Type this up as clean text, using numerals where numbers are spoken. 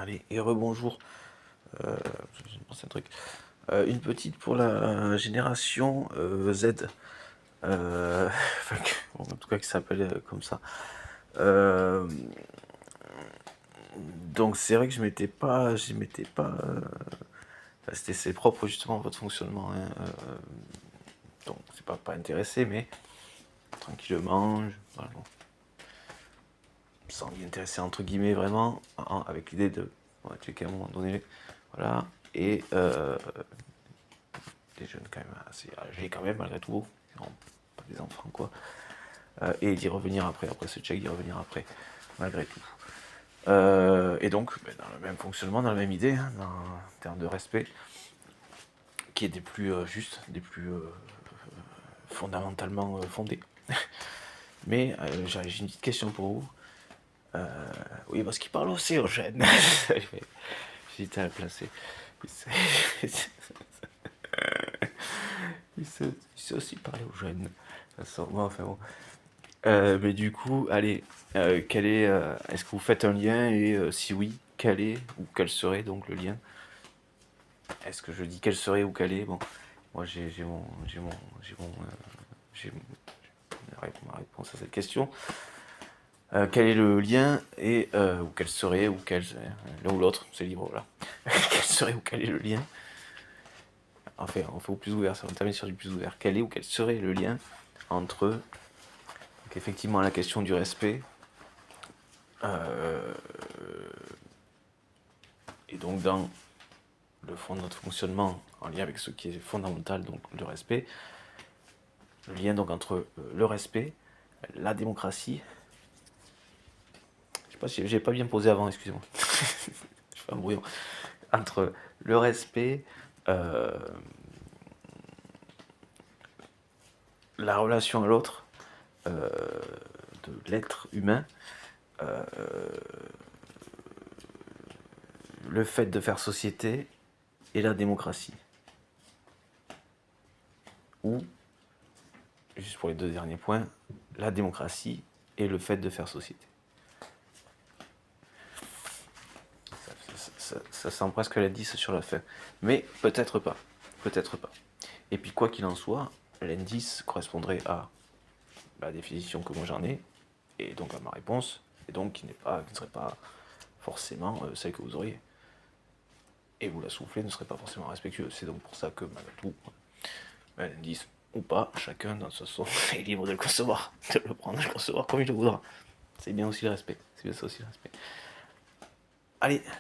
Allez, et rebonjour. Je pense un truc. Une petite pour la génération Z. Enfin, en tout cas, qui s'appelle comme ça. Donc, c'est vrai que je m'étais pas. Enfin, c'est propre justement à votre fonctionnement. Hein, donc, c'est pas intéressé, mais tranquillement. Voilà, bon, sans m'y intéresser entre guillemets vraiment, avec l'idée de checker à un moment donné. Voilà. Et des jeunes quand même assez âgés quand même malgré tout, non, pas des enfants quoi, et d'y revenir après ce check, d'y revenir après, malgré tout. Et donc, dans le même fonctionnement, dans la même idée, hein, en termes de respect, qui est des plus justes, des plus fondamentalement fondés. Mais j'ai une petite question pour vous. Oui, parce qu'il parle aussi aux jeunes. J'hésitais à le placer. Il sait aussi parler aux jeunes. Ça sort moi, enfin bon. Mais du coup, allez, est-ce que vous faites un lien et si oui, quel est ou quel serait donc le lien? Est-ce que je dis quel serait ou quel est? Bon, moi j'ai ma réponse à cette question. Quel est le lien et ou quel serait ou quel l'un ou l'autre, c'est libre là. Quel serait ou quel est le lien? Enfin, on fait au plus ouvert, ça va terminer sur du plus ouvert. Quel est ou quel serait le lien entre donc effectivement la question du respect et donc dans le fond de notre fonctionnement en lien avec ce qui est fondamental, donc le respect, le lien donc entre le respect, la démocratie. Je sais pas si j'ai pas bien posé avant, excusez-moi. Je fais un brouillon. Entre le respect, la relation à l'autre, de l'être humain, le fait de faire société et la démocratie. Ou, juste pour les deux derniers points, la démocratie et le fait de faire société. Ça sent presque l'indice sur la fin. Mais peut-être pas. Peut-être pas. Et puis quoi qu'il en soit, l'indice correspondrait à la définition que moi j'en ai, et donc à ma réponse, et donc qui ne serait pas forcément celle que vous auriez. Et vous la soufflez ne serait pas forcément respectueux. C'est donc pour ça que malgré tout, l'indice ou pas, chacun dans ce sens est libre de le concevoir, de le prendre, de le concevoir comme il le voudra. C'est bien aussi le respect. C'est bien ça aussi le respect. Allez,